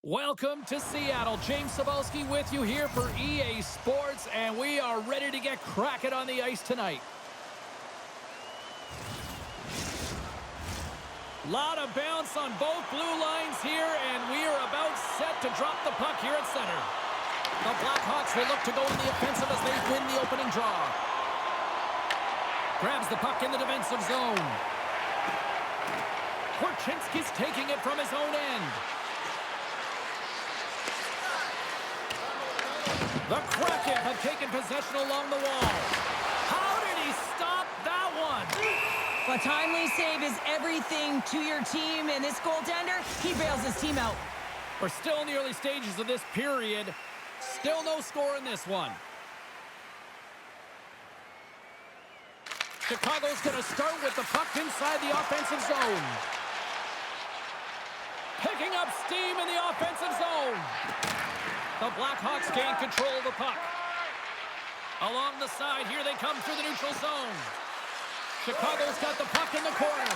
Welcome to Seattle. James Cebulski with you here for EA Sports, and we are ready to get cracking on the ice tonight. Lot of bounce on both blue lines here, and we are about set to drop the puck here at center. The Blackhawks will look to go in the offensive as they win the opening draw. Grabs the puck in the defensive zone. Korchinski's taking it from his own end. The Kraken have taken possession along the wall. How did he stop that one? A timely save is everything to your team, and this goaltender, he bails his team out. We're still in the early stages of this period. Still no score in this one. Chicago's going to start with the puck inside the offensive zone. Picking up steam in the offensive zone. The Blackhawks gain control of the puck. Along the side, here they come through the neutral zone. Chicago's got the puck in the corner.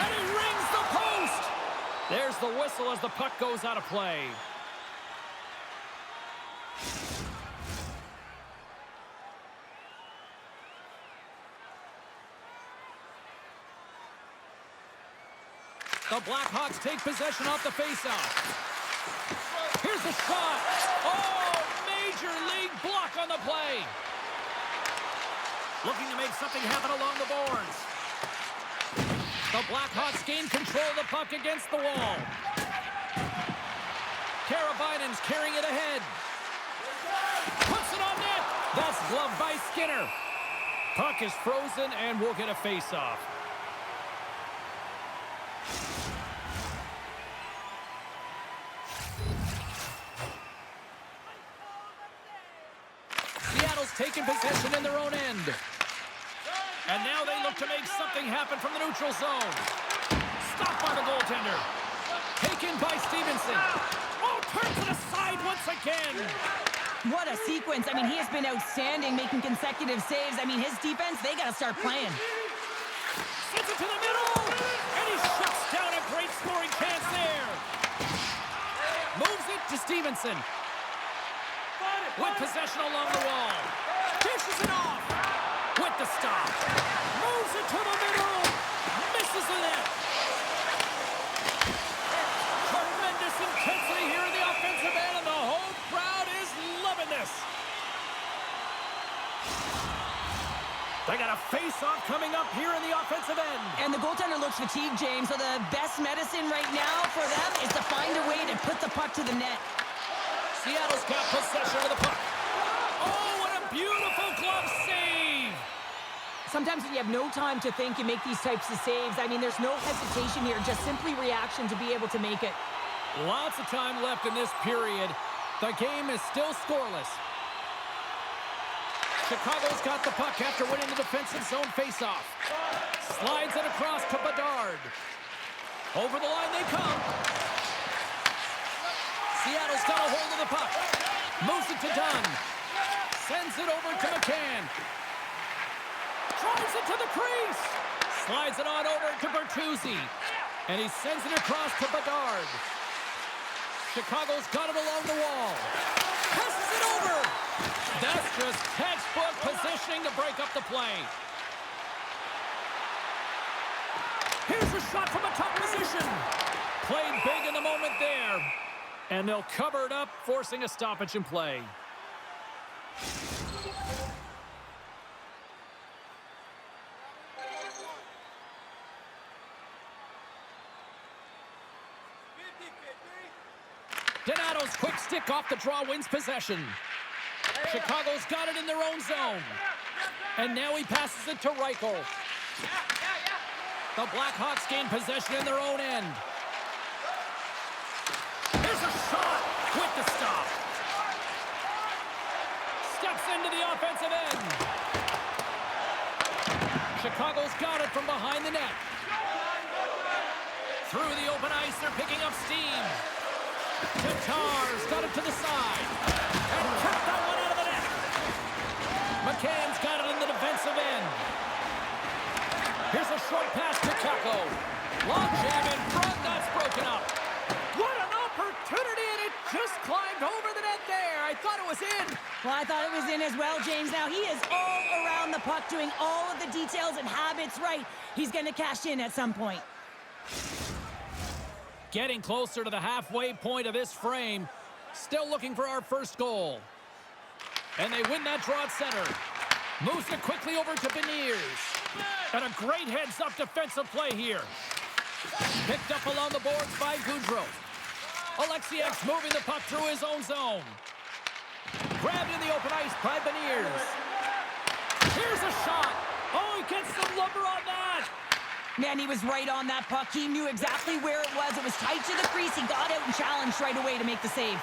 And he rings the post! There's the whistle as the puck goes out of play. The Blackhawks take possession off the faceoff. Here's the shot. Oh, major league block on the play. Looking to make something happen along the boards. The Blackhawks gain control of the puck against the wall. Karabainen's carrying it ahead. Puts it on net. That's gloved by Skinner. Puck is frozen and we'll get a face-off. Taking possession in their own end. And now they look to make something happen from the neutral zone. Stopped by the goaltender. Taken by Stevenson. Oh, turns it aside once again. What a sequence. I mean, he has been outstanding, making consecutive saves. I mean, his defense, they got to start playing. Sends it to the middle. And he shuts down a great scoring chance there. Moves it to Stevenson. With possession along the wall. Dishes it off. With the stop. Moves it to the middle. Misses the net. Tremendous intensity here in the offensive end, and the whole crowd is loving this. They got a face-off coming up here in the offensive end. And the goaltender looks fatigued, James, so the best medicine right now for them is to find a way to put the puck to the net. Seattle's got possession of the puck. Oh, what a beautiful glove save! Sometimes when you have no time to think, you make these types of saves. I mean, there's no hesitation here, just simply reaction to be able to make it. Lots of time left in this period. The game is still scoreless. Chicago's got the puck after winning the defensive zone faceoff. Slides it across to Bedard. Over the line they come. Seattle's got a hold of the puck. Moves it to Dunn. Sends it over to McCann. Drives it to the crease. Slides it on over to Bertuzzi. And he sends it across to Bedard. Chicago's got it along the wall. Passes it over. That's just textbook positioning to break up the play. Here's a shot from a tough position. Played big in the moment there. And they'll cover it up, forcing a stoppage in play. Donato's quick stick off the draw wins possession. Chicago's got it in their own zone. And now he passes it to Reichel. The Blackhawks gain possession in their own end. Here's a shot with the stop. Steps into the offensive end. Chicago's got it from behind the net. Through the open ice, they're picking up steam. Tatar's got it to the side. And kept that one out of the net. McCann's got it in the defensive end. Here's a short pass to Kako. Long jam in front, that's broken up. What an opportunity, and it just climbed over the net there. I thought it was in. Well, I thought it was in as well, James. Now, he is all around the puck, doing all of the details and habits right. He's going to cash in at some point. Getting closer to the halfway point of this frame. Still looking for our first goal. And they win that draw at center. Moves it quickly over to Beniers. And a great heads-up defensive play here. Picked up along the boards by Goudreau. Alexiak's moving the puck through his own zone. Grabbed in the open ice by Beniers. Here's a shot. Oh, he gets some lumber on that. Man, he was right on that puck. He knew exactly where it was. It was tight to the crease. He got out and challenged right away to make the save.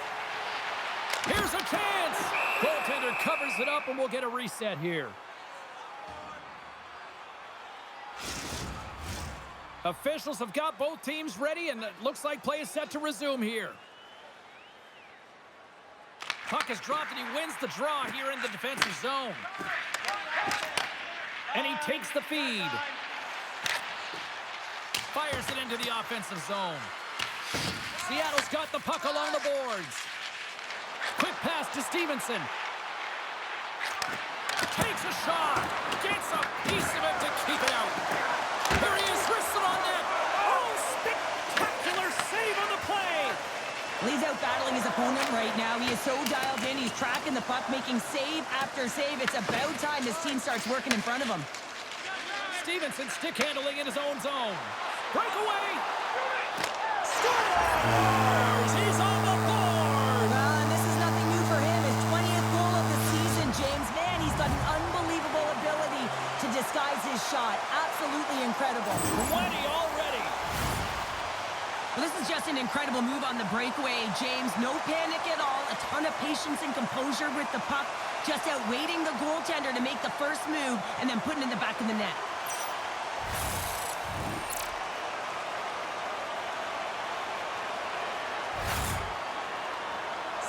Here's a chance. Goaltender covers it up, and we'll get a reset here. Officials have got both teams ready, and it looks like play is set to resume here. Puck is dropped, and he wins the draw here in the defensive zone. And he takes the feed. Fires it into the offensive zone. Seattle's got the puck along the boards. Quick pass to Stevenson. Takes a shot. Gets a piece of it to keep it out. Here he is, wristed on net. Oh, spectacular save on the play. He's out battling his opponent right now. He is so dialed in. He's tracking the puck, making save after save. It's about time this team starts working in front of him. Stevenson stick handling in his own zone. Breakaway. Scores! He's on the board. And this is nothing new for him. His 20th goal of the season, James. Man, he's got an unbelievable ability to disguise his shot. Absolutely incredible. 20 already. Well, this is just an incredible move on the breakaway, James. No panic at all. A ton of patience and composure with the puck. Just out waiting the goaltender to make the first move and then putting it in the back of the net.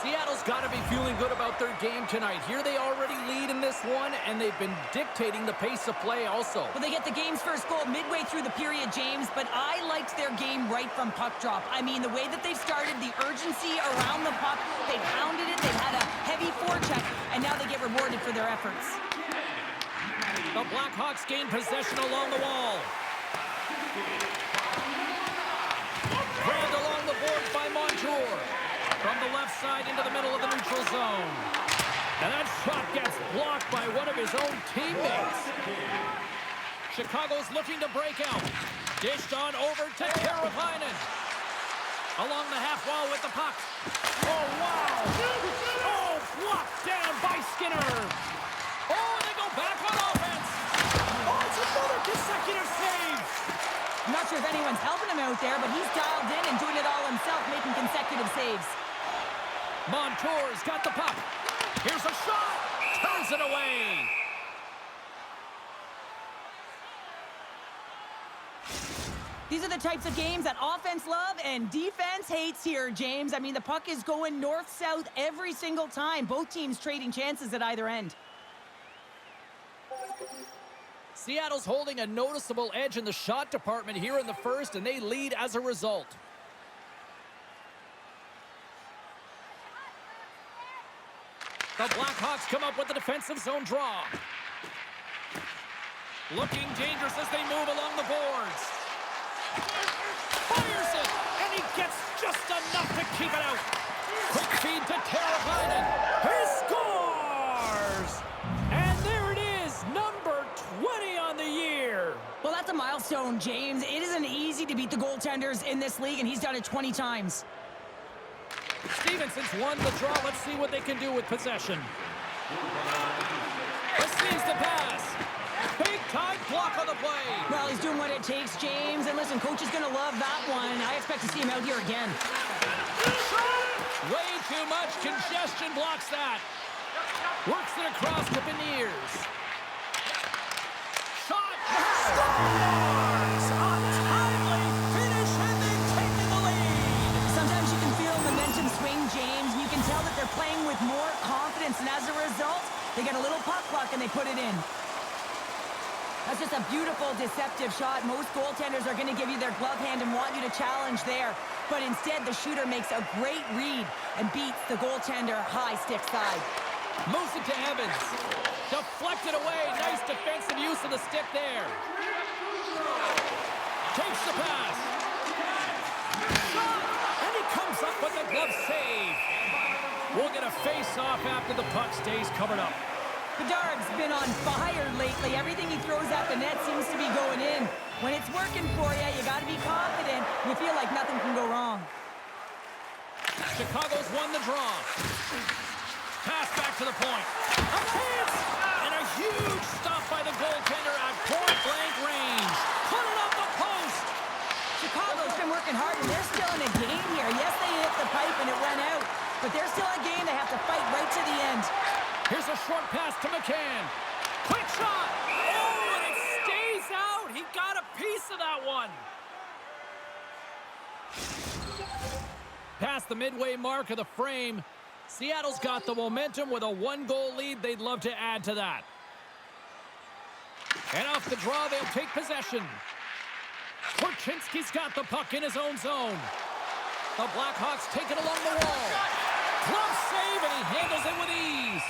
Seattle's got to be feeling good about their game tonight. Here they already lead in this one, and they've been dictating the pace of play also. Well, they get the game's first goal midway through the period, James, but I liked their game right from puck drop. I mean, the way that they've started, the urgency around the puck, they've hounded it, they've had a heavy forecheck, and now they get rewarded for their efforts. The Blackhawks gain possession along the wall. Grabbed along the boards by Montour. From the left side into the middle of the neutral zone. And that shot gets blocked by one of his own teammates. Chicago's looking to break out. Dished on over to Karavainen. Along the half wall with the puck. Oh, wow. Oh, blocked down by Skinner. Oh, and they go back on offense. Oh, it's another consecutive save. I'm not sure if anyone's helping him out there, but he's dialed in and doing it all himself, making consecutive saves. Montour's got the puck. Here's a shot. Turns it away. These are the types of games that offense love and defense hates here, James. I mean, the puck is going north-south every single time. Both teams trading chances at either end. Seattle's holding a noticeable edge in the shot department here in the first, and they lead as a result. The Blackhawks come up with the defensive zone draw. Looking dangerous as they move along the boards. Fires it, and he gets just enough to keep it out. Quick feed to Karavainen. He scores! And there it is, number 20 on the year. Well, that's a milestone, James. It isn't easy to beat the goaltenders in this league, and he's done it 20 times. Stevenson's won the draw. Let's see what they can do with possession. Receives the pass. Big Big-time block on the play. Well, he's doing what it takes, James. And listen, coach is going to love that one. I expect to see him out here again. Way too much congestion blocks that. Works it across to Beniers. Shot. Scores! Untimely finish, and they've taken the lead. Sometimes you can feel momentum swing, James. And you can tell that they're playing with more confidence. And as a result, they get a little puck luck and they put it in. That's just a beautiful, deceptive shot. Most goaltenders are going to give you their glove hand and want you to challenge there. But instead, the shooter makes a great read and beats the goaltender high stick side. Moves it to Evans. Deflected away. Nice defensive use of the stick there. Takes the pass. Shot! And he comes up with the glove save. We'll get a face-off after the puck stays covered up. Bedard's been on fire lately. Everything he throws at the net seems to be going in. When it's working for you, you got to be confident. You feel like nothing can go wrong. Chicago's won the draw. Pass back to the point. A chance! And a huge stop by the goaltender at point-blank range. Put it up the post! Chicago's been working hard, and they're still in a game here. Yes, they hit the pipe and it went out, but they're still in a game. They have to fight right to the end. Here's a short pass to McCann. Quick shot! Oh, and it stays out! He got a piece of that one. Past the midway mark of the frame, Seattle's got the momentum with a one-goal lead. They'd love to add to that. And off the draw, they'll take possession. Korchinski's got the puck in his own zone. The Blackhawks take it along the wall. Glove save, and he handles it with ease.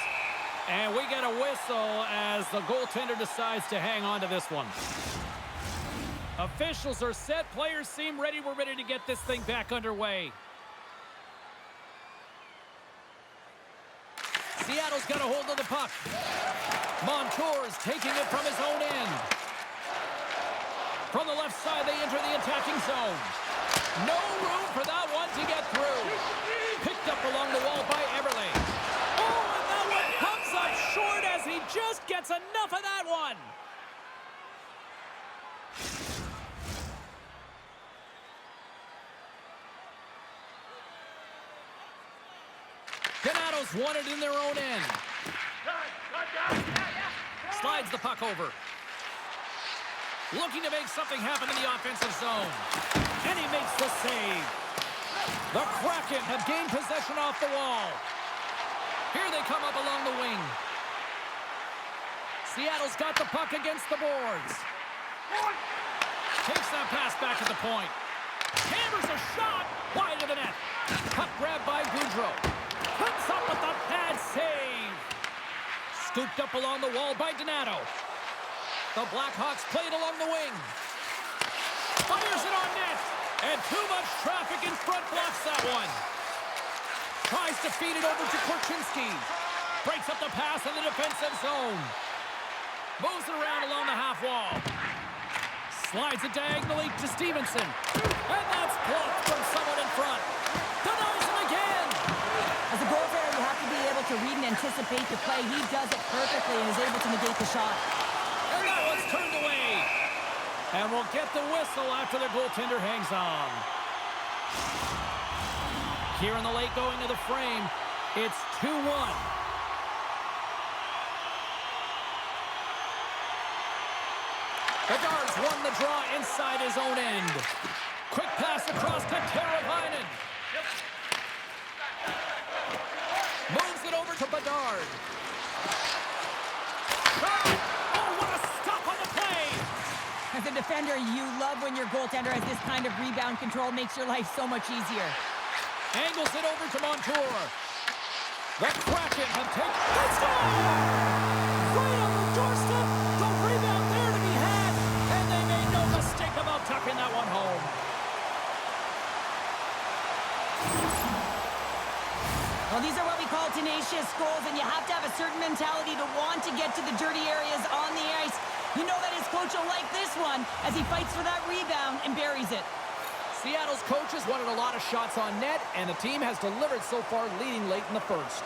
And we get a whistle as the goaltender decides to hang on to this one. Officials are set. Players seem ready. We're ready to get this thing back underway. Seattle's got a hold of the puck. Montour's taking it from his own end. From the left side, they enter the attacking zone. No room for that one to get through. Picked up along the wall by Everly. Oh, and that one comes up short as he just gets enough of that one. Donato's won it in their own end. Slides the puck over. Looking to make something happen in the offensive zone. And he makes the save. The Kraken have gained possession off the wall. Here they come up along the wing. Seattle's got the puck against the boards. Takes that pass back at the point. Hammers a shot wide of the net. Puck grabbed by Goudreau. Puts up with the pad save. Scooped up along the wall by Donato. The Blackhawks play it along the wing. Fires it on net. And too much traffic in front blocks that one. Tries to feed it over to Korchinski. Breaks up the pass in the defensive zone. Moves it around along the half wall. Slides it diagonally to Stevenson. And that's blocked from someone in front. Denies him again. As a goaltender, you have to be able to read and anticipate the play. He does it perfectly and is able to negate the shot. And that one's turned away. And we'll get the whistle after the goaltender hangs on. Here in the late going of the frame, it's 2-1. Bedard's won the draw inside his own end. Quick pass across to Teravainen. Moves it over to Bedard. Oh, what a stop on the play! As a defender, you love when your goaltender has this kind of rebound control. Makes your life so much easier. Angles it over to Montour. The Kraken have taken... Let's go! Right on the doorstep. The rebound there to be had. And they made no mistake about tucking that one home. Well, these are what we call tenacious goals, and you have to have a certain mentality to want to get to the dirty areas on the ice. You know that his coach will like this one as he fights for that rebound and buries it. Seattle's coaches wanted a lot of shots on net, and the team has delivered so far, leading late in the first.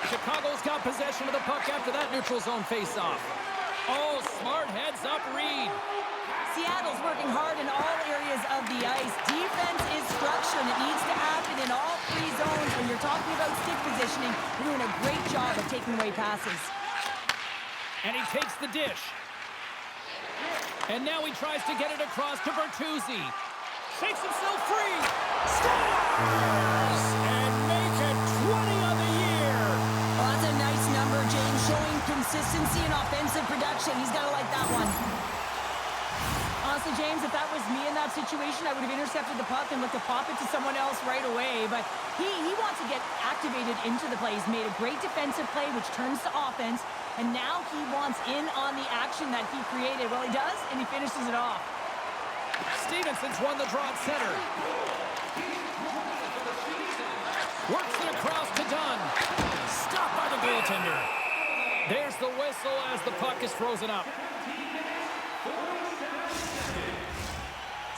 Chicago's got possession of the puck after that neutral zone faceoff. Oh, smart heads-up read. Seattle's working hard in all areas of the ice. Defense is structure, and it needs to happen in all three zones. When you're talking about stick positioning, you're doing a great job of taking away passes. And he takes the dish. And now he tries to get it across to Bertuzzi. Shakes himself free. Scores! And make it 20 on the year. Oh, that's a nice number, James, showing consistency and offensive production. He's got to like that one. Honestly, James, if that was me in that situation, I would have intercepted the puck and looked to pop it to someone else right away. But he wants to get activated into the play. He's made a great defensive play, which turns to offense. And now he wants in on the action that he created. Well, he does, and he finishes it off. Stevenson's won the draw at center. Works it across to Dunn. Stopped by the goaltender. There's the whistle as the puck is frozen up.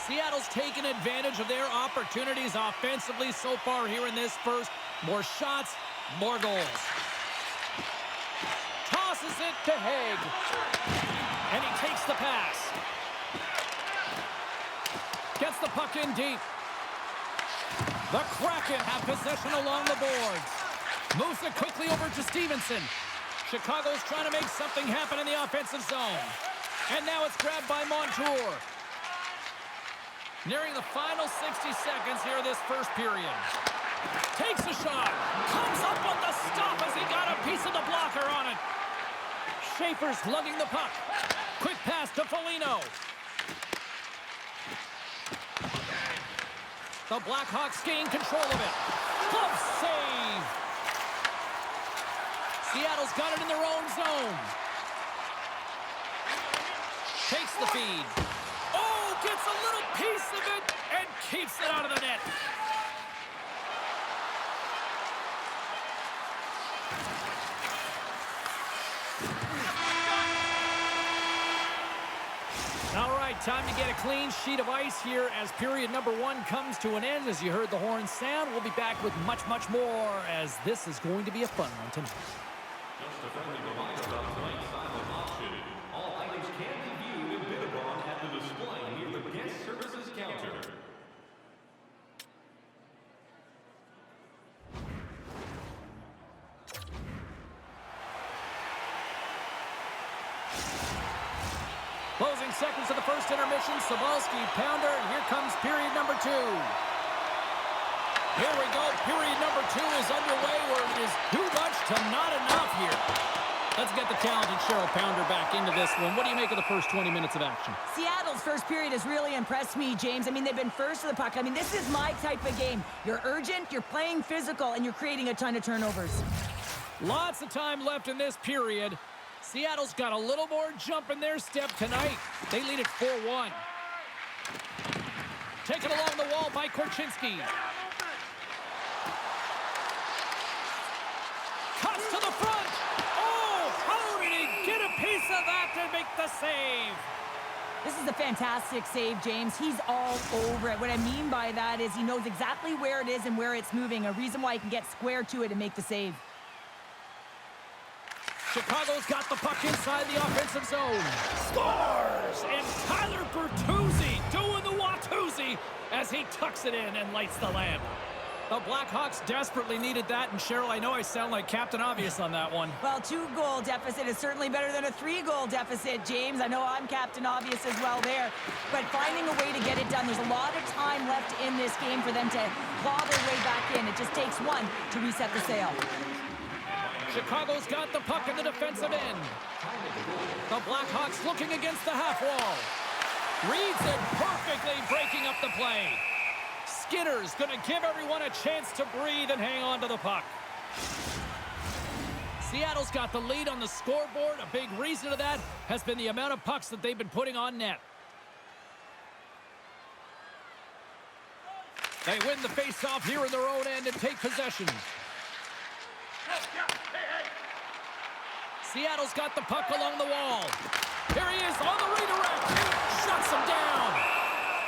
Seattle's taken advantage of their opportunities offensively so far here in this first. More shots, more goals. Tosses it to Haig. And he takes the pass. Gets the puck in deep. The Kraken have possession along the boards. Moves it quickly over to Stevenson. Chicago's trying to make something happen in the offensive zone. And now it's grabbed by Montour. Nearing the final 60 seconds here this first period. Takes a shot. Comes up on the stop as he got a piece of the blocker on it. Schaefer's lugging the puck. Quick pass to Foligno. The Blackhawks gain control of it. Glove save. Seattle's got it in their own zone. Takes the feed. Oh, gets a little piece of it and keeps it out of the net. All right, time to get a clean sheet of ice here as period number 1 comes to an end. As you heard the horn sound, we'll be back with much, much more as this is going to be a fun one tonight. Just a friendly reminder about tonight's silent auction. All items can be viewed and bid upon at the display near the guest services counter. Closing seconds of the first intermission. Sabalski, pounder, and here comes period number 2. Here we go. Period number 2 is underway where it is too much to not enough here. Let's get the talented Cheryl Pounder back into this one. What do you make of the first 20 minutes of action? Seattle's first period has really impressed me, James. I mean, they've been first to the puck. I mean, this is my type of game. You're urgent, you're playing physical, and you're creating a ton of turnovers. Lots of time left in this period. Seattle's got a little more jump in their step tonight. They lead it 4-1. Taken along the wall by Korchinski. Cuts to the front. Oh, how did he get a piece of that to make the save? This is a fantastic save, James. He's all over it. What I mean by that is he knows exactly where it is and where it's moving, a reason why he can get square to it and make the save. Chicago's got the puck inside the offensive zone. Scores! And Tyler Bertuzzi doing the Watusi as he tucks it in and lights the lamp. The Blackhawks desperately needed that, and Cheryl, I know I sound like Captain Obvious on that one. Well, 2-goal deficit is certainly better than a 3-goal deficit, James. I know I'm Captain Obvious as well there, but finding a way to get it done. There's a lot of time left in this game for them to claw their way back in. It just takes one to reset the sail. Chicago's got the puck in the defensive end. The Blackhawks looking against the half wall. Reads it perfectly, breaking up the play. Skinner's going to give everyone a chance to breathe and hang on to the puck. Seattle's got the lead on the scoreboard. A big reason of that has been the amount of pucks that they've been putting on net. They win the face-off here in their own end and take possession. Seattle's got the puck along the wall. Here he is on the redirect. Shuts him down.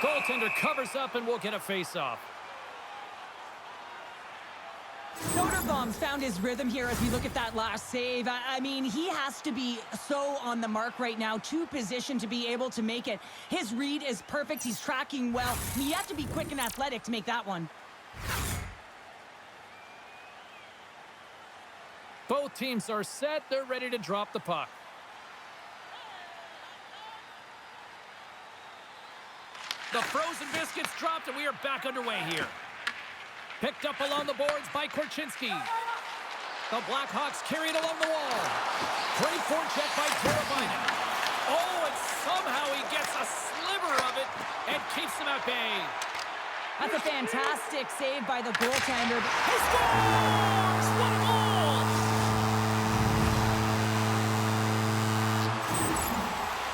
Goaltender covers up and we'll get a face-off. Soderblom Jones found his rhythm here as we look at that last save. I mean, he has to be so on the mark right now, to position to be able to make it. His read is perfect. He's tracking well. I mean, you have to be quick and athletic to make that one. Both teams are set. They're ready to drop the puck. The frozen biscuits dropped, and we are back underway here. Picked up along the boards by Korchinski. The Blackhawks carry it along the wall. Great forecheck by Teravainen. Oh, and somehow he gets a sliver of it and keeps him at bay. That's a fantastic save by the goaltender. He scores! What a goal!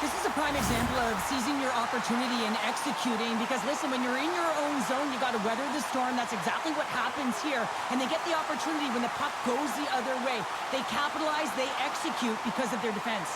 This is a prime example of seizing your opportunity and executing, because listen, when you're in your own zone, you got to weather the storm. That's exactly what happens here. And they get the opportunity when the puck goes the other way. They capitalize, they execute because of their defense.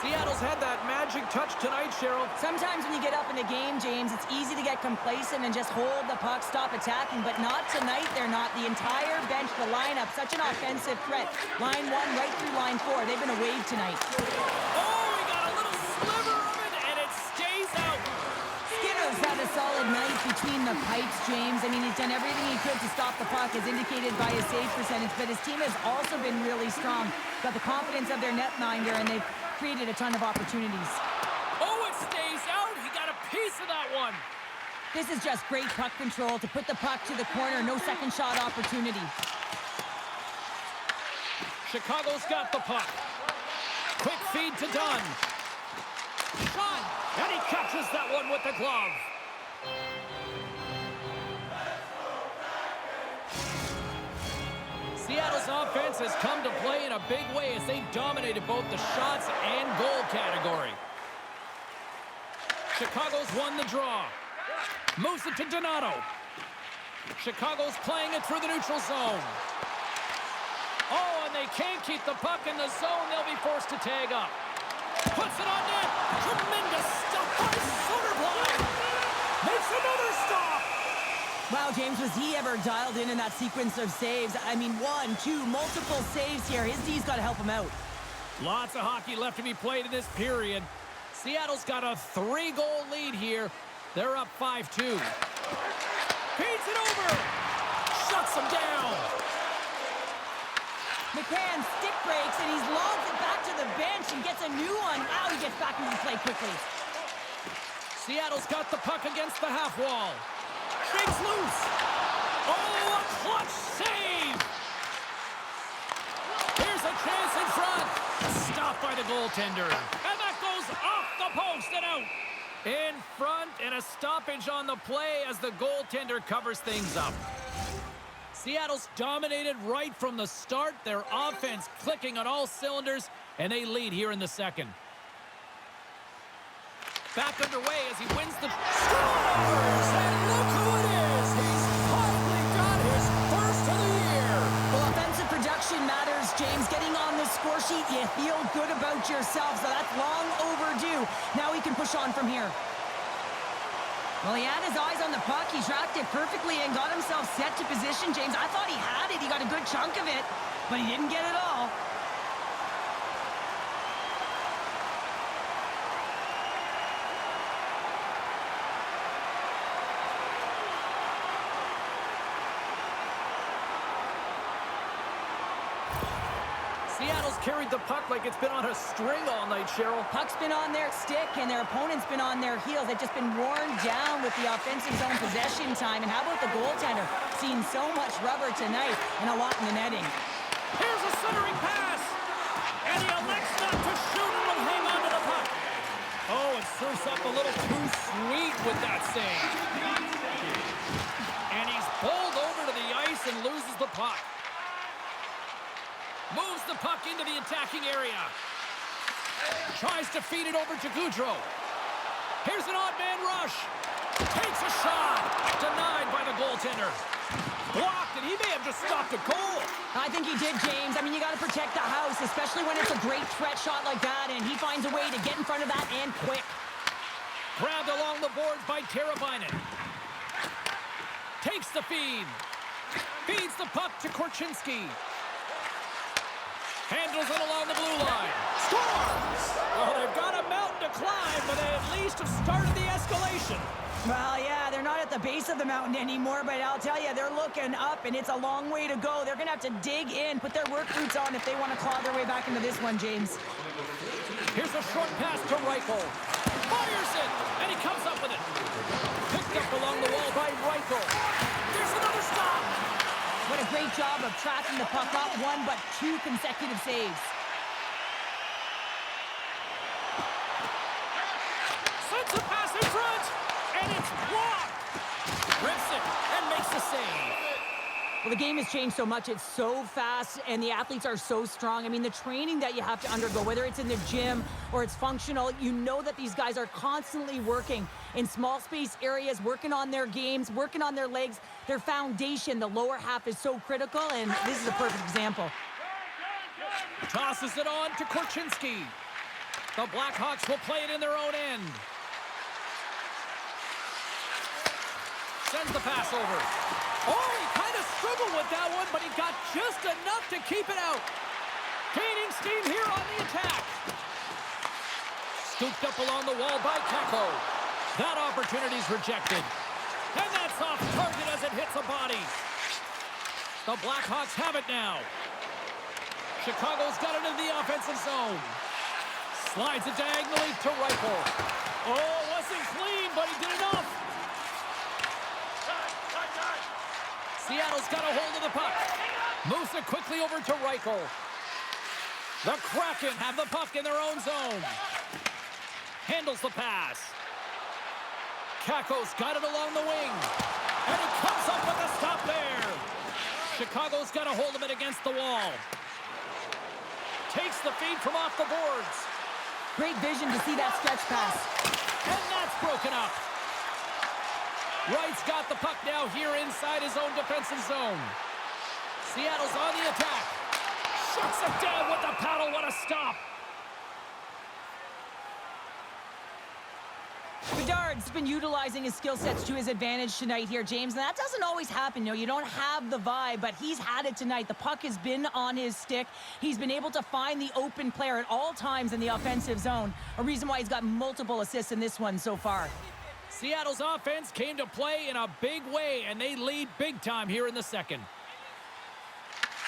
Seattle's had that magic touch tonight, Cheryl. Sometimes when you get up in a game, James, it's easy to get complacent and just hold the puck, stop attacking, but not tonight. They're not. The entire bench, the lineup, such an offensive threat. Line 1 right through line 4. They've been a wave tonight. Oh, we got a little sliver of it, and it stays out. Skinner's had a solid night between the pipes, James. I mean, he's done everything he could to stop the puck, as indicated by his save percentage, but his team has also been really strong. Got the confidence of their netminder, and they've created a ton of opportunities. Oh, it stays out. He got a piece of that one. This is just great puck control to put the puck to the corner. No second shot opportunity. Chicago's got the puck. Quick feed to Dunn. Shot, and he catches that one with the glove. Seattle's offense has come to play in a big way as they dominated both the shots and goal category. Chicago's won the draw. Moves it to Donato. Chicago's playing it through the neutral zone. Oh, and they can't keep the puck in the zone. They'll be forced to tag up. Puts it on net. Tremendous stop by Soderblom. Makes another stop. Wow, James, was he ever dialed in that sequence of saves? I mean, 1, 2, multiple saves here. His D's got to help him out. Lots of hockey left to be played in this period. Seattle's got a 3-goal lead here. They're up 5-2. Feeds it over. Shuts them down. McCann stick breaks, and he's lobbed it back to the bench and gets a new one. Wow, he gets back into the play quickly. Seattle's got the puck against the half wall. Shakes loose. Oh, a clutch save. Here's a chance in front. Stopped by the goaltender. And that goes off the post and out. In front, and a stoppage on the play as the goaltender covers things up. Seattle's dominated right from the start. Their offense clicking on all cylinders, and they lead here in the second. Back underway as he wins the... Scores! And look who it is! He's finally got his first of the year! Well, offensive production matters, James. Getting on the score sheet, you feel good about yourself, so that's long overdue. Now he can push on from here. Well, he had his eyes on the puck. He tracked it perfectly and got himself set to position, James. I thought he had it. He got a good chunk of it, but he didn't get it all. Seattle's carried the puck like it's been on a string all night, Cheryl. Puck's been on their stick, and their opponent's been on their heels. They've just been worn down with the offensive zone possession time. And how about the goaltender? Seen so much rubber tonight and a lot in the netting. Here's a centering pass. And he elects not to shoot and will hang on to the puck. Oh, it serves up a little too sweet with that save. And he's bowled over to the ice and loses the puck. Moves the puck into the attacking area. Tries to feed it over to Gaudreau. Here's an odd man rush. Takes a shot. Denied by the goaltender. Blocked, and he may have just stopped a goal. I think he did, James. I mean, you got to protect the house, especially when it's a great threat shot like that, and he finds a way to get in front of that and quick. Grabbed along the boards by Teravainen. Takes the feed. Feeds the puck to Korchinski. Handles it along the blue line. Scores! Well, they've got a mountain to climb, but they at least have started the escalation. Well, yeah, they're not at the base of the mountain anymore, but I'll tell you, they're looking up, and it's a long way to go. They're going to have to dig in, put their work boots on if they want to claw their way back into this one, James. Here's a short pass to Reichel. Fires it, and he comes up with it. Picked up along the wall by Reichel. There's another stop. What a great job of tracking the puck, not one, but two consecutive saves. Sends a pass in front. And it's blocked. Rips it and makes the save. Well, the game has changed so much. It's so fast, and the athletes are so strong. I mean, the training that you have to undergo, whether it's in the gym or it's functional, you know that these guys are constantly working in small space areas, working on their games, working on their legs. Their foundation, the lower half, is so critical, and this is a perfect example. Tosses it on to Korchinski. The Blackhawks will play it in their own end. Sends the pass over. Oh, he kind of struggled with that one, but he got just enough to keep it out. Gaining steam here on the attack. Scooped up along the wall by Kakko. That opportunity's rejected. And that's off target as it hits a body. The Blackhawks have it now. Chicago's got it in the offensive zone. Slides it diagonally to Reichel. Oh, wasn't clean, but he did enough. Seattle's got a hold of the puck. Moves it quickly over to Reichel. The Kraken have the puck in their own zone. Handles the pass. Kakko's got it along the wing. And he comes up with a stop there. Chicago's got a hold of it against the wall. Takes the feed from off the boards. Great vision to see that stretch pass. And that's broken up. Wright's got the puck now here inside his own defensive zone. Seattle's on the attack. Shuts it down with the paddle. What a stop. Bedard's been utilizing his skill sets to his advantage tonight here, James, and that doesn't always happen. You know, you don't have the vibe, but he's had it tonight. The puck has been on his stick. He's been able to find the open player at all times in the offensive zone, a reason why he's got multiple assists in this one so far. Seattle's offense came to play in a big way, and they lead big time here in the second.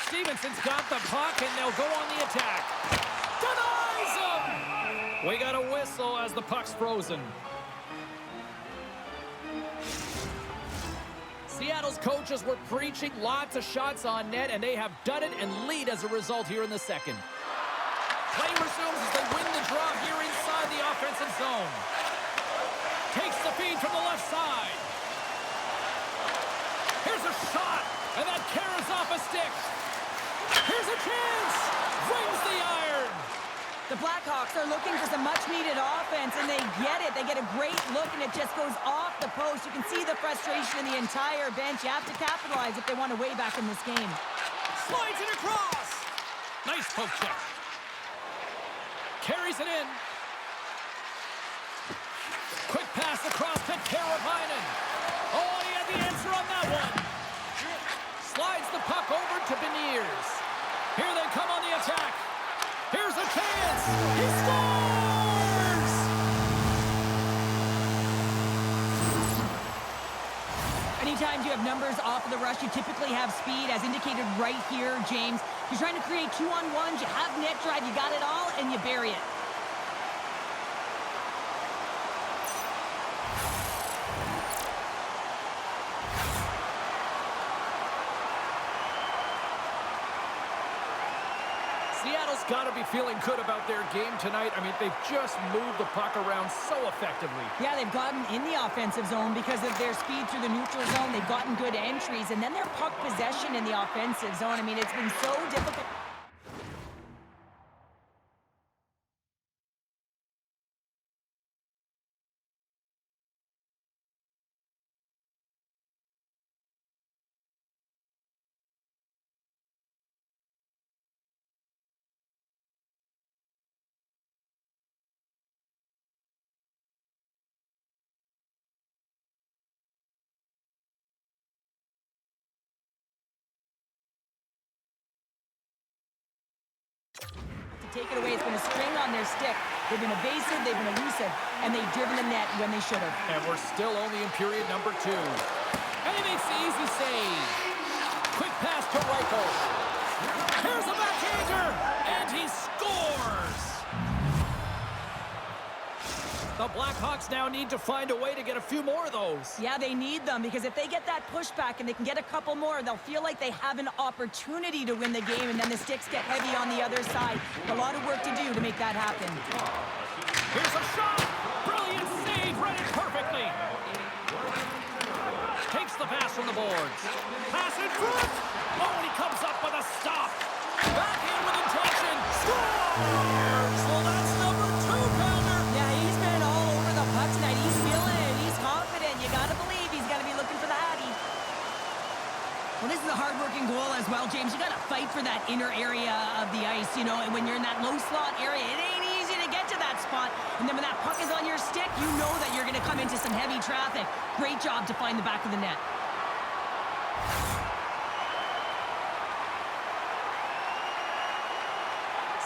Stevenson's got the puck, and they'll go on the attack. Denies him! We got a whistle as the puck's frozen. Seattle's coaches were preaching lots of shots on net, and they have done it and lead as a result here in the second. Play resumes as they win the draw here inside the offensive zone. Takes the feed from the left side. Here's a shot, and that carries off a stick. Here's a chance. Rings the iron. The Blackhawks are looking for some much-needed offense, and they get it. They get a great look, and it just goes off the post. You can see the frustration in the entire bench. You have to capitalize if they want to way back in this game. Slides it across. Nice poke check. Carries it in. Quick pass across to Teravainen. Oh, he had the answer on that one. Slides the puck over to Beniers. Here they come on the attack. Here's a chance. He scores! Anytime you have numbers off of the rush, you typically have speed, as indicated right here, James. You're trying to create two-on-ones, you have net drive, you got it all, and you bury it. Seattle's got to be feeling good about their game tonight. I mean, they've just moved the puck around so effectively. Yeah, they've gotten in the offensive zone because of their speed through the neutral zone. They've gotten good entries, and then their puck possession in the offensive zone. I mean, it's been so difficult. to take it away. It's been a string on their stick. They've been evasive, they've been elusive, and they've driven the net when they should have. And we're still only in period number 2. And he makes the easy save. Quick pass to Reichel. Here's a backhander, and he scores! The Blackhawks now need to find a way to get a few more of those. Yeah, they need them, because if they get that pushback and they can get a couple more, they'll feel like they have an opportunity to win the game, and then the sticks get heavy on the other side. A lot of work to do to make that happen. Here's a shot! Brilliant save, read it perfectly. Takes the pass from the boards. Pass in front! Oh, and he comes up with a stop. Back in with intention. Scores! Well, that's number 2, Pounder. Yeah, he's been all over the puck tonight. He's feeling it. He's confident. You got to believe he's got to be looking for the Hattie. Well, this is a hard-working goal as well, James. You got to fight for that inner area of the ice, you know, and when you're in that low slot area, it ain't easy to get to that spot. And then when that puck is on your stick, you know that you're going to come into some heavy traffic. Great job to find the back of the net.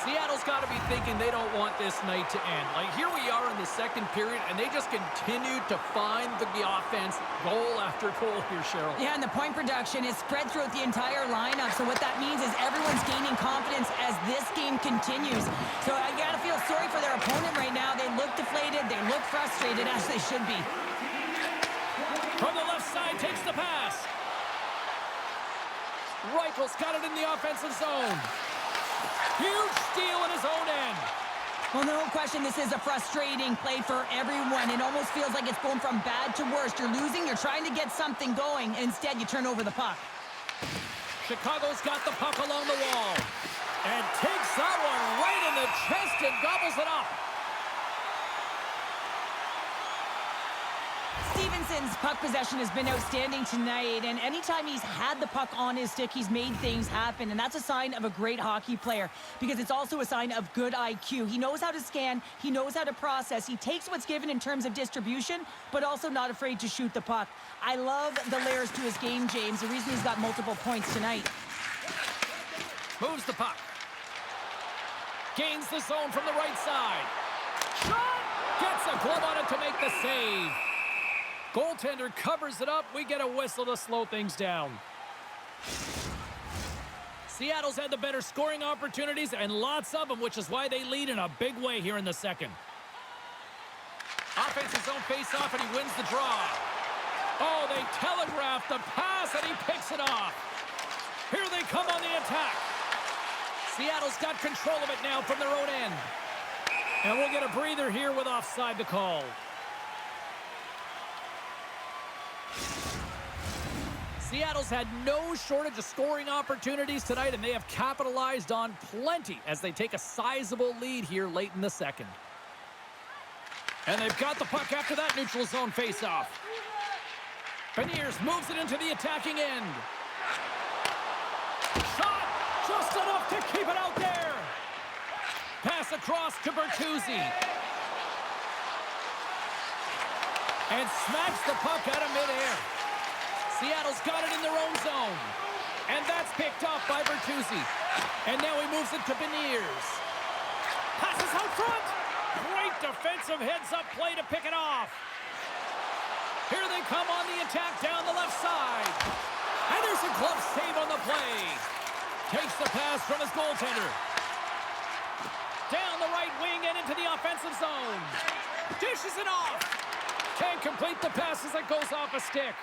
Seattle's got to be thinking they don't want this night to end. Like, here we are in the second period, and they just continue to find the offense goal after goal here, Cheryl. Yeah, and the point production is spread throughout the entire lineup. So what that means is everyone's gaining confidence as this game continues. So I got to feel sorry for their opponent right now. They look deflated. They look frustrated, as they should be. From the left side, takes the pass. Reichel's got it in the offensive zone. Huge steal in his own end. Well, no question, this is a frustrating play for everyone. It almost feels like it's going from bad to worse. You're losing, you're trying to get something going, and instead you turn over the puck. Chicago's got the puck along the wall. And takes that one right in the chest and gobbles it up. Stevenson's puck possession has been outstanding tonight, and anytime he's had the puck on his stick, he's made things happen, and that's a sign of a great hockey player, because it's also a sign of good IQ. He knows how to scan, he knows how to process, he takes what's given in terms of distribution, but also not afraid to shoot the puck. I love the layers to his game, James, the reason he's got multiple points tonight. Moves the puck. Gains the zone from the right side. Shot! Gets a glove on it to make the save. Goaltender covers it up. We get a whistle to slow things down. Seattle's had the better scoring opportunities, and lots of them, which is why they lead in a big way here in the second. Offensive zone face-off, and he wins the draw. Oh, they telegraph the pass, and he picks it off. Here they come on the attack. Seattle's got control of it now from their own end. And we'll get a breather here with offside to call. Seattle's had no shortage of scoring opportunities tonight, and they have capitalized on plenty as they take a sizable lead here late in the second. And they've got the puck after that neutral zone faceoff. Beniers moves it into the attacking end. Shot! Just enough to keep it out there. Pass across to Bertuzzi. And smacks the puck out of midair. Seattle's got it in their own zone. And that's picked off by Bertuzzi. And now he moves it to Beniers. Passes out front. Great defensive heads-up play to pick it off. Here they come on the attack down the left side. And there's a glove save on the play. Takes the pass from his goaltender. Down the right wing and into the offensive zone. Dishes it off. Can't complete the pass as it goes off a stick.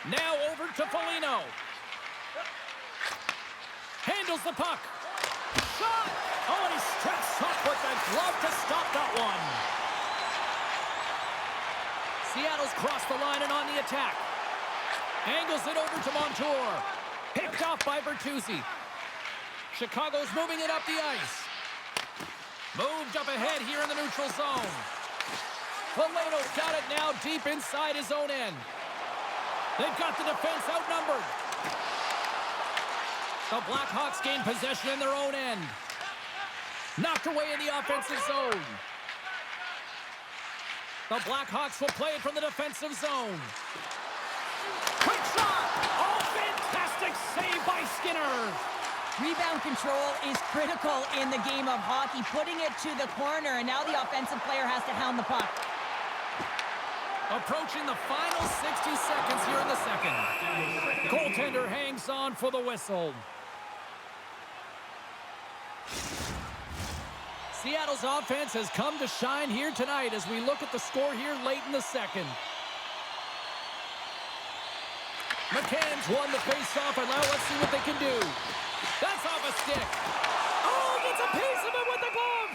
Now over to Foligno. Handles the puck. Shot! Oh, and he steps up with the glove to stop that one. Seattle's crossed the line and on the attack. Angles it over to Montour. Picked off by Bertuzzi. Chicago's moving it up the ice. Moved up ahead here in the neutral zone. Foligno's got it now deep inside his own end. They've got the defense outnumbered. The Blackhawks gain possession in their own end. Knocked away in the offensive zone. The Blackhawks will play it from the defensive zone. Quick shot! Oh, fantastic save by Skinner. Rebound control is critical in the game of hockey, putting it to the corner, and now the offensive player has to hound the puck. Approaching the final 60 seconds here in the second. Goaltender hangs on for the whistle. Seattle's offense has come to shine here tonight as we look at the score here late in the second. McCann's won the face-off, and now let's see what they can do. That's off a stick. Oh, he gets a piece of it with the glove.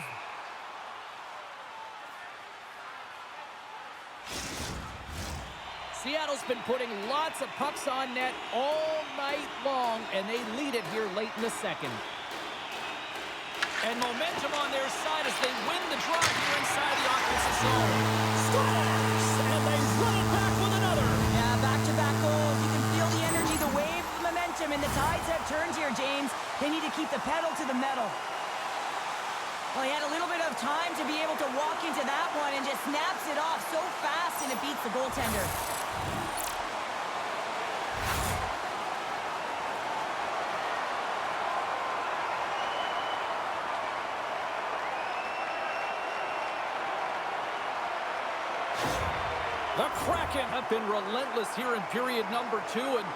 Seattle's been putting lots of pucks on net all night long, and they lead it here late in the second. And momentum on their side as they win the draw here inside the offensive zone. Scores! And they run it back with another. Yeah, back-to-back goals. You can feel the energy, the wave of momentum, and the tides have turned here, James. They need to keep the pedal to the metal. Well, he had a little bit of time to be able to walk into that one and just snaps it off so fast, and it beats the goaltender. The Kraken have been relentless here in period number 2, and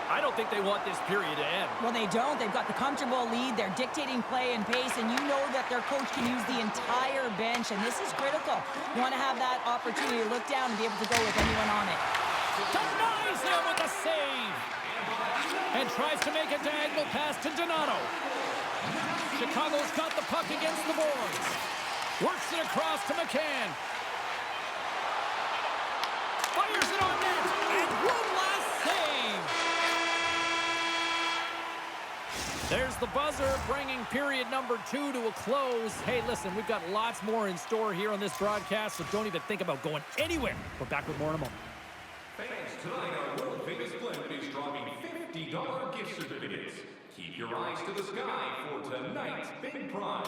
I don't think they want this period to end. Well, they don't. They've got the comfortable lead. They're dictating play and pace, and you know that their coach can use the entire bench, and this is critical. You want to have that opportunity to look down and be able to go with anyone on it. Denies him with a save. And tries to make a diagonal pass to Donato. Chicago's got the puck against the boards. Works it across to McCann. Fires it on net. And one last save. There's the buzzer, bringing period number 2 to a close. Hey, listen, we've got lots more in store here on this broadcast, so don't even think about going anywhere. We're back with more in a moment. Fans, tonight our world-famous blend is dropping $50 gift certificates. Keep your eyes to the sky for tonight's big prize.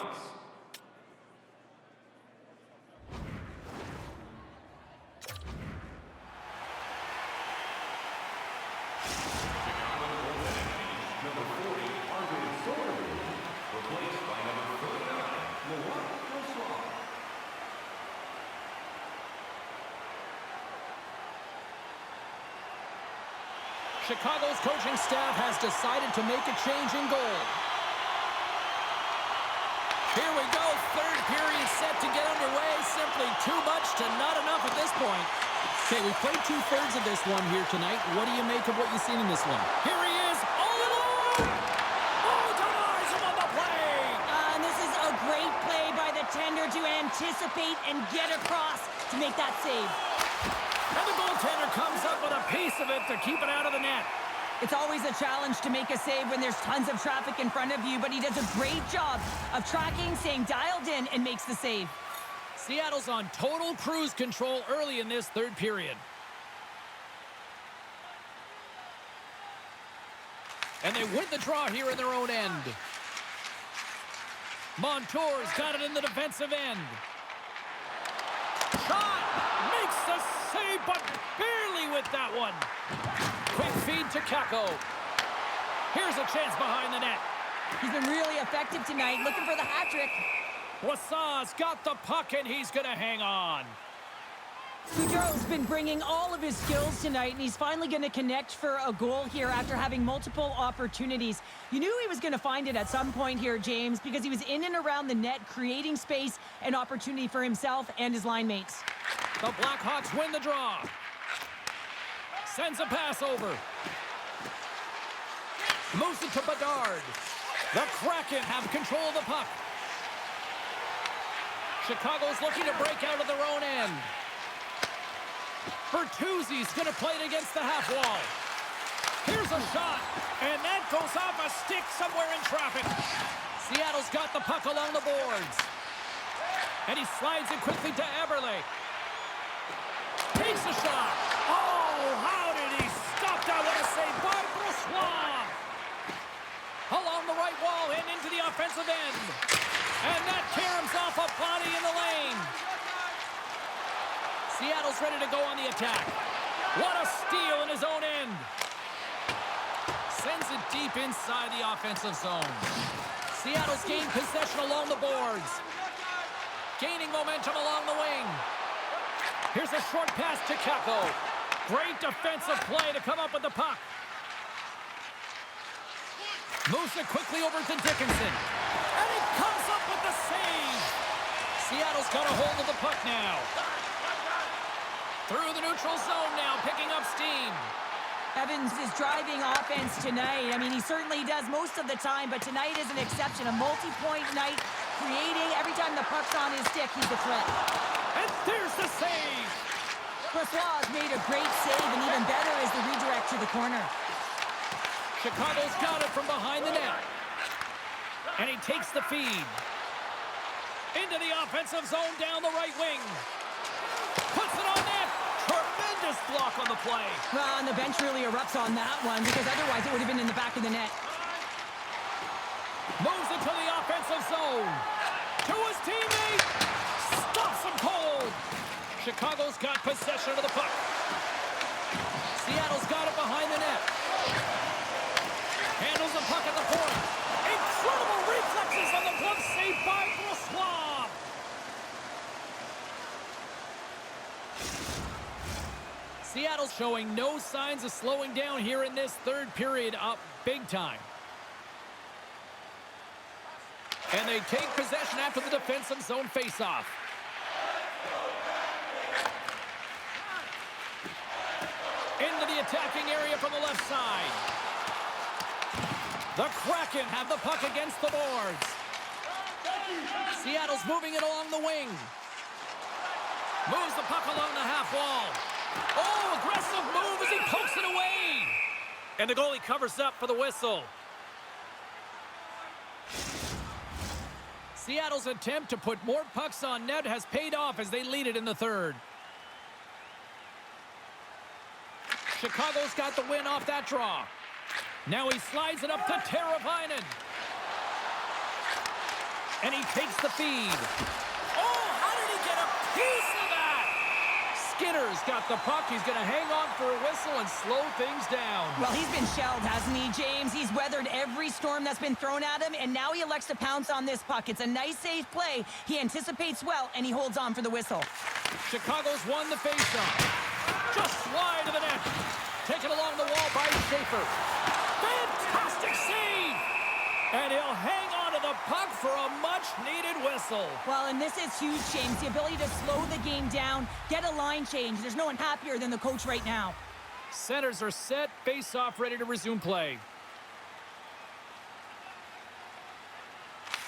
Chicago's coaching staff has decided to make a change in goal. Here we go, third period set to get underway. Simply too much to not enough at this point. Okay, we played 2/3 of this one here tonight. What do you make of what you've seen in this one? Here he is, all alone! Oh, denies him on the play! And this is a great play by the tender to anticipate and get across to make that save. And the goaltender comes up with a piece of it to keep it out of the net. It's always a challenge to make a save when there's tons of traffic in front of you, but he does a great job of tracking, staying dialed in, and makes the save. Seattle's on total cruise control early in this third period. And they win the draw here in their own end. Montour's got it in the defensive end. Shot! Makes the save, but barely with that one. Quick feed to Kako. Here's a chance behind the net. He's been really effective tonight, looking for the hat trick. Wassau's got the puck, and he's going to hang on. Gaudreau's been bringing all of his skills tonight, and he's finally going to connect for a goal here after having multiple opportunities. You knew he was going to find it at some point here, James, because he was in and around the net, creating space and opportunity for himself and his line mates. The Blackhawks win the draw. Sends a pass over. Moves it to Bedard. The Kraken have control of the puck. Chicago's looking to break out of their own end. Bertuzzi's going to play it against the half wall. Here's a shot, and that goes off a stick somewhere in traffic. Seattle's got the puck along the boards. And he slides it quickly to Eberle. Takes a shot. Oh, how did he stop that? What a save by Brossoit. Along the right wall and into the offensive end. And that caroms off a body in the lane. Seattle's ready to go on the attack. What a steal in his own end. Sends it deep inside the offensive zone. Seattle's gained possession along the boards. Gaining momentum along the wing. Here's a short pass to Kako. Great defensive play to come up with the puck. Moves it quickly over to Dickinson. And he comes up with the save. Seattle's got a hold of the puck now. Through the neutral zone now, picking up steam. Evans is driving offense tonight. I mean, he certainly does most of the time, but tonight is an exception. A multi-point night, creating every time the puck's on his stick, he's a threat. And there's the save. Brossoit has made a great save, and even better is the redirect to the corner. Chicago's got it from behind the net. And he takes the feed. Into the offensive zone down the right wing. Puts it on net. Tremendous block on the play. Well, and the bench really erupts on that one, because otherwise it would have been in the back of the net. Moves it to the offensive zone. To his teammate. Stops him cold. Chicago's got possession of the puck. Seattle's got it behind the net. Handles the puck at the point. Incredible reflexes on the glove save by Brossoit. Seattle showing no signs of slowing down here in this third period, up big time. And they take possession after the defensive zone faceoff. Into the attacking area from the left side. The Kraken have the puck against the boards. Seattle's moving it along the wing. Moves the puck along the half wall. Oh, aggressive move as he pokes it away. And the goalie covers up for the whistle. Seattle's attempt to put more pucks on net has paid off as they lead it in the third. Chicago's got the win off that draw. Now he slides it up to Teravainen. And he takes the feed. Oh, how did he get a piece of that? Skinner's got the puck. He's going to hang on for a whistle and slow things down. Well, he's been shelled, hasn't he, James? He's weathered every storm that's been thrown at him, and now he elects to pounce on this puck. It's a nice, safe play. He anticipates well, and he holds on for the whistle. Chicago's won the faceoff. Just wide of the net. Taken along the wall by Schaefer. Fantastic save! And he'll hang on to the puck for a much-needed whistle. Well, and this is huge, James. The ability to slow the game down, get a line change. There's no one happier than the coach right now. Centers are set, face-off, ready to resume play.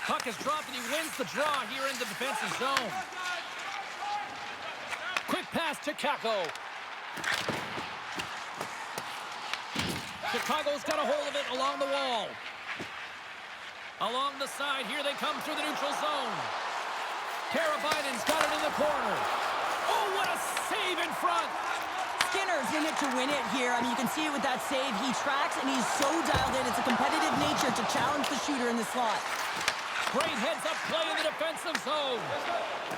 Puck is dropped, and he wins the draw here in the defensive zone. Quick pass to Kako. Chicago's got a hold of it along the wall. Along the side, here they come through the neutral zone. Teravainen's got it in the corner. Oh, what a save in front. Skinner's in it to win it here. I mean, you can see it with that save. He tracks, and he's so dialed in. It's a competitive nature to challenge the shooter in the slot. Great heads-up play in the defensive zone.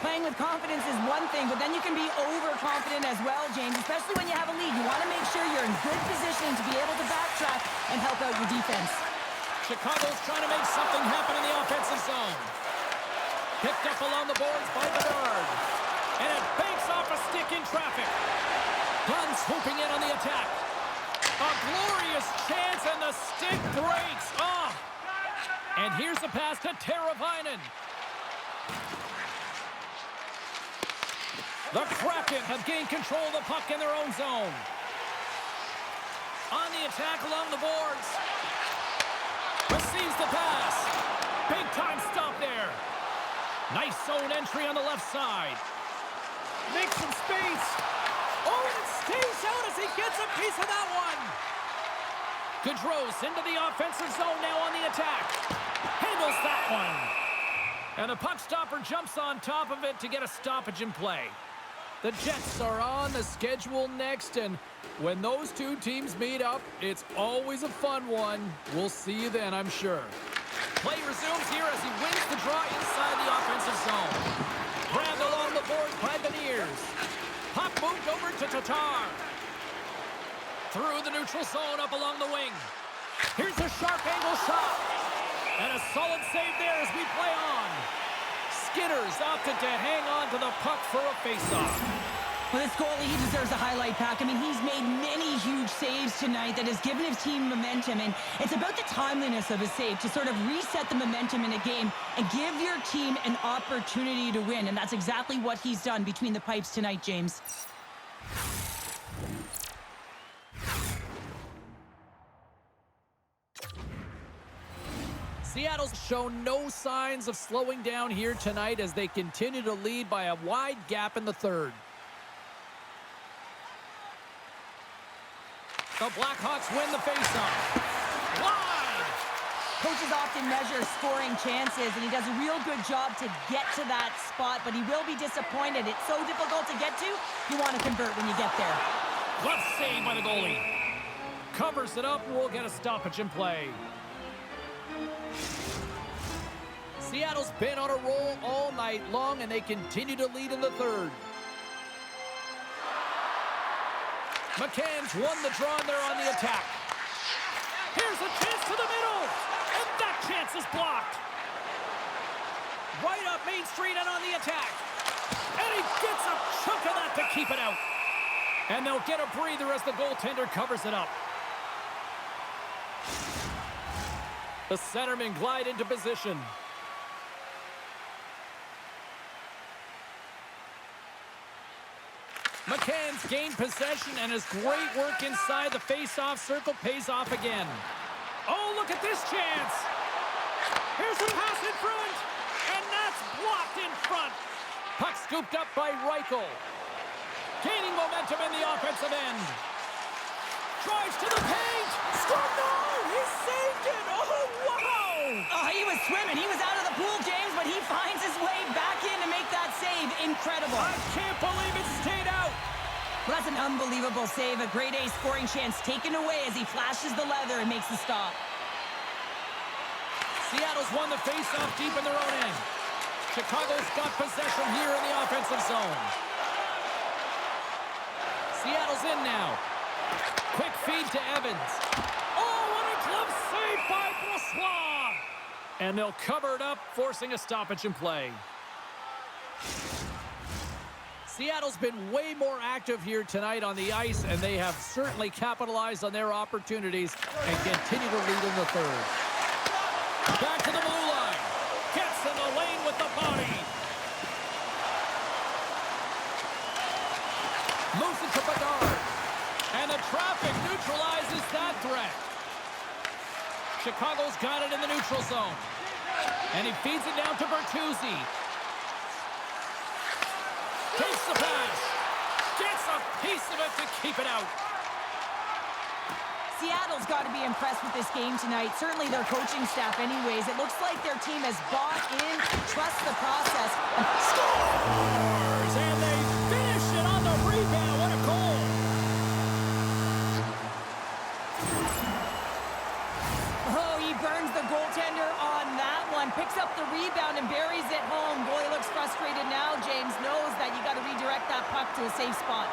Playing with confidence is one thing, but then you can be overconfident as well, James, especially when you have a lead. You want to make sure you're in good position to be able to backtrack and help out your defense. Chicago's trying to make something happen in the offensive zone. Picked up along the boards by Bedard. And it banks off a stick in traffic. Dunn swooping in on the attack. A glorious chance, and the stick breaks. Oh! And here's the pass to Teravainen. The Kraken have gained control of the puck in their own zone. On the attack along the boards. Receives the pass. Big time stop there. Nice zone entry on the left side. Makes some space. Oh, and it stays out as he gets a piece of that one. Gaudreau's into the offensive zone now on the attack. Handles that one. And the puck stopper jumps on top of it to get a stoppage in play. The Jets are on the schedule next, and when those two teams meet up, it's always a fun one. We'll see you then, I'm sure. Play resumes here as he wins the draw inside the offensive zone. Grabbed along the boards by Beniers. Puck moved over to Tatar. Through the neutral zone up along the wing. Here's a sharp angle shot. And a solid save there as we play on. Skinner's opted to hang on to the puck for a faceoff. Well, this goalie, he deserves a highlight pack. I mean, he's made many huge saves tonight that has given his team momentum, and it's about the timeliness of his save to sort of reset the momentum in a game and give your team an opportunity to win, and that's exactly what he's done between the pipes tonight, James. Seattle's shown no signs of slowing down here tonight as they continue to lead by a wide gap in the third. The Blackhawks win the faceoff. Wide! Coaches often measure scoring chances, and he does a real good job to get to that spot, but he will be disappointed. It's so difficult to get to, you want to convert when you get there. Glove save by the goalie. Covers it up, and we'll get a stoppage in play. Seattle's been on a roll all night long, and they continue to lead in the third. McCann's won the draw, and they're on the attack. Here's a chance to the middle, and that chance is blocked. Right up Main Street and on the attack. And he gets a chunk of that to keep it out. And they'll get a breather as the goaltender covers it up. The centermen glide into position. McCann's gained possession, and his great work inside the face-off circle pays off again. Oh, look at this chance. Here's a pass in front, and that's blocked in front. Puck scooped up by Reichel. Gaining momentum in the offensive end. Drives to the paint. Score! No! He saved it! Oh, wow! Oh, he was swimming. He was out of the pool, James, but he finds his way back in to make that save. Incredible. I can't believe it stayed out. Well, that's an unbelievable save. A grade A scoring chance taken away as he flashes the leather and makes the stop. Seattle's won the face-off deep in their own end. Chicago's got possession here in the offensive zone. Seattle's in now. Quick feed to Evans. Oh, what a glove save by Brossoit! And they'll cover it up, forcing a stoppage in play. Seattle's been way more active here tonight on the ice, and they have certainly capitalized on their opportunities and continue to lead in the third. Back to the blue line. Gets in the lane with the body. Moves it to Bedard. And the traffic neutralizes that threat. Chicago's got it in the neutral zone. And he feeds it down to Bertuzzi. Takes the pass. Gets a piece of it to keep it out. Seattle's got to be impressed with this game tonight. Certainly their coaching staff anyways. It looks like their team has bought in, trust the process. Scores! And they finish it on the rebound. What a goal! Oh, he burns the goaltender on that one. Picks up the rebound and buries it home. Boy, he looks frustrated now. James knows that you got to redirect that puck to a safe spot.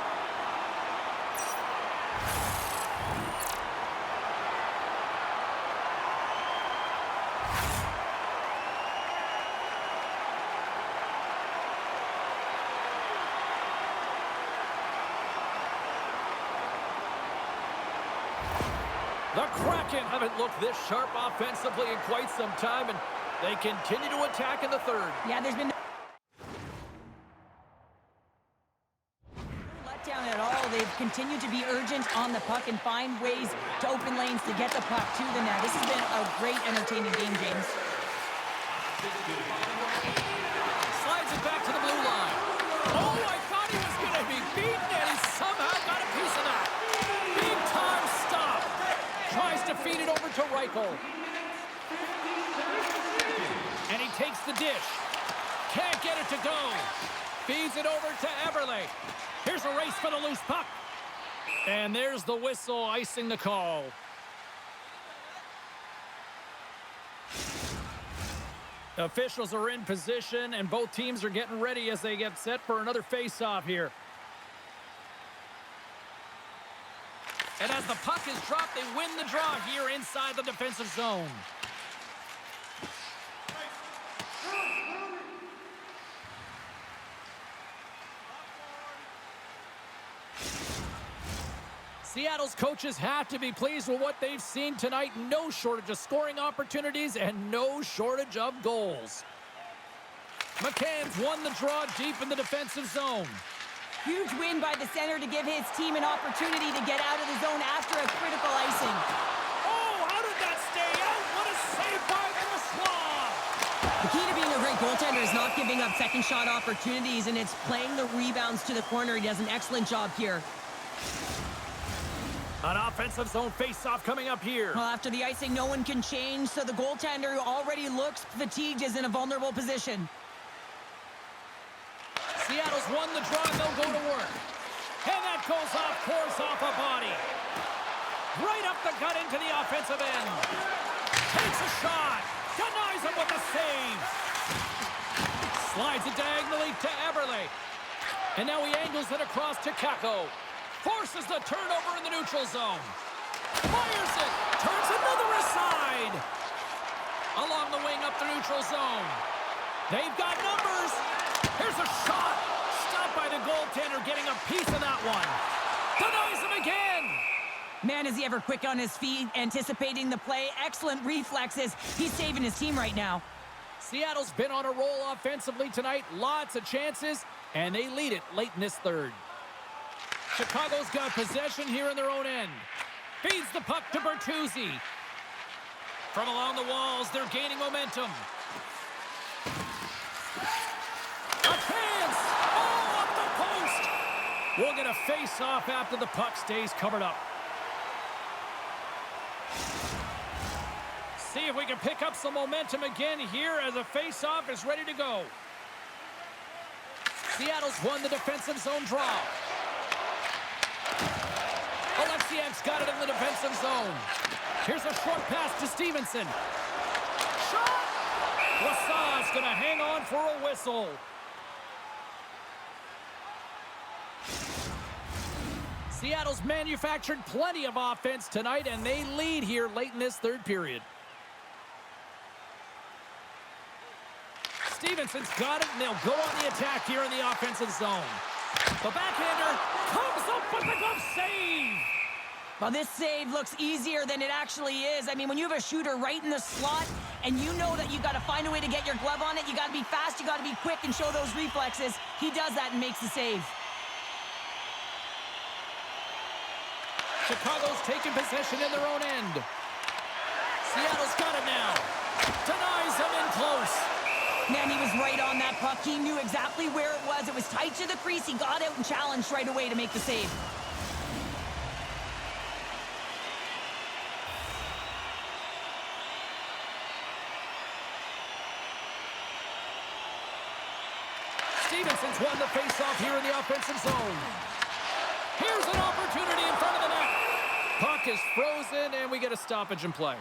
The Kraken haven't looked this sharp offensively in quite some time, and they continue to attack in the third. Yeah, there's been no letdown at all. They've continued to be urgent on the puck and find ways to open lanes to get the puck to the net. This has been a great, entertaining game, James. Slides it back to the blue line. Oh, I thought he was going to be beaten, and he somehow got a piece of that. Big time stop. Tries to feed it over to Reichel. And he takes the dish. Can't get it to go. Feeds it over to Eberle. Here's a race for the loose puck. And there's the whistle icing the call. Officials are in position, and both teams are getting ready as they get set for another face-off here. And as the puck is dropped, they win the draw here inside the defensive zone. Seattle's coaches have to be pleased with what they've seen tonight. No shortage of scoring opportunities and no shortage of goals. McCann's won the draw deep in the defensive zone. Huge win by the center to give his team an opportunity to get out of the zone after a critical icing. Oh, how did that stay out? What a save by Brossoit! The key to being a great goaltender is not giving up second shot opportunities, and it's playing the rebounds to the corner. He does an excellent job here. An offensive zone face-off coming up here. Well, after the icing, no one can change, so the goaltender who already looks fatigued is in a vulnerable position. Seattle's won the draw, and they'll go to work. And that goes off course off a body. Right up the gut into the offensive end. Takes a shot. Denies him with the save. Slides it diagonally to Eberle. And now he angles it across to Kakko. Forces the turnover in the neutral zone. Fires it. Turns another aside. Along the wing up the neutral zone. They've got numbers. Here's a shot. Stopped by the goaltender, getting a piece of that one. Denies him again. Man, is he ever quick on his feet, anticipating the play. Excellent reflexes. He's saving his team right now. Seattle's been on a roll offensively tonight. Lots of chances, and they lead it late in this third. Chicago's got possession here in their own end. Feeds the puck to Bertuzzi. From along the walls, they're gaining momentum. A chance! Oh, up the post! We'll get a face-off after the puck stays covered up. See if we can pick up some momentum again here as a face-off is ready to go. Seattle's won the defensive zone draw. Alexiak's got it in the defensive zone. Here's a short pass to Stevenson. Shot! Brossoit's going to hang on for a whistle. Seattle's manufactured plenty of offense tonight, and they lead here late in this third period. Stevenson's got it, and they'll go on the attack here in the offensive zone. The backhander comes up with the glove save. Well, this save looks easier than it actually is. I mean, when you have a shooter right in the slot and you know that you got to find a way to get your glove on it, you got to be fast, you got to be quick and show those reflexes. He does that and makes the save. Chicago's taking possession in their own end. Seattle's got it now. Denies him in close. Man, he was right on that puck. He knew exactly where it was. It was tight to the crease. He got out and challenged right away to make the save. Stevenson's won the faceoff here in the offensive zone. Here's an opportunity in front of the net. Puck is frozen, and we get a stoppage in play.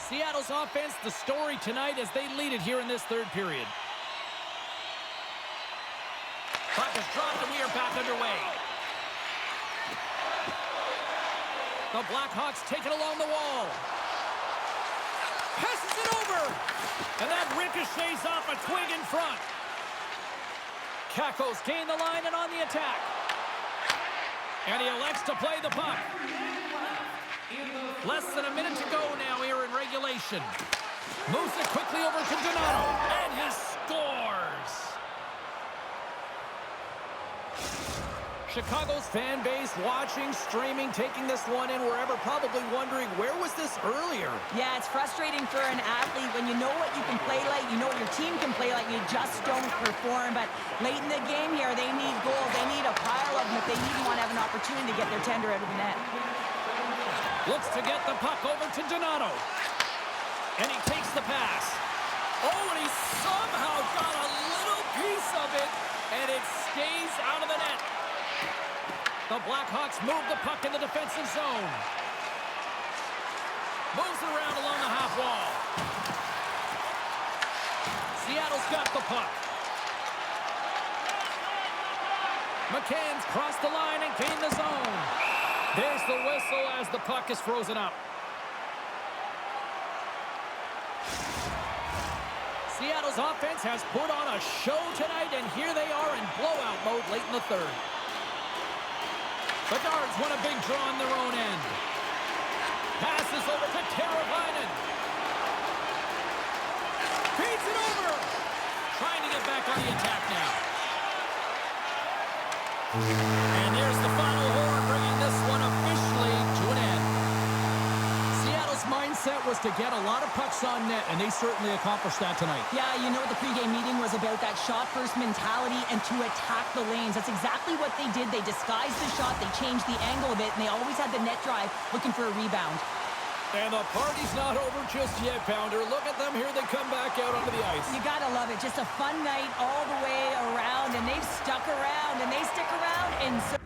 Seattle's offense, the story tonight as they lead it here in this third period. Puck is dropped, and we are back underway. The Blackhawks take it along the wall. Passes it over. And that ricochets off a twig in front. Kakko's gained the line and on the attack. And he elects to play the puck. Less than a minute to go now here in regulation. Moves it quickly over to Donato. And he scores. Chicago's fan base watching, streaming, taking this one in wherever, probably wondering, where was this earlier? Yeah, it's frustrating for an athlete when you know what you can play like, you know what your team can play like, you just don't perform. But late in the game here, they need goals. They need a pile of them if they even want to have an opportunity to get their tender out of the net. Looks to get the puck over to Donato. And he takes the pass. Oh, and he somehow got a little piece of it, and it stays out of the net. The Blackhawks move the puck in the defensive zone. Moves it around along the half wall. Seattle's got the puck. McCann's crossed the line and gained the zone. There's the whistle as the puck is frozen up. Seattle's offense has put on a show tonight, and here they are in blowout mode late in the third. Bedard's won a big draw on their own end. Passes over to Teravainen. Feeds it over. Trying to get back on the attack now. And here's the final horn, bringing this one officially to an end. Seattle's mindset was to get a lot of pucks on net, and they certainly accomplished that tonight. Yeah, you know what the pregame meeting was about, that shot-first mentality and to attack the lanes. That's exactly what they did. They disguised the shot, they changed the angle of it, and they always had the net drive looking for a rebound. And the party's not over just yet, Pounder. Look at them. Here they come back out onto the ice. You gotta love it. Just a fun night all the way around, and they've stuck around, and they stick around, and so...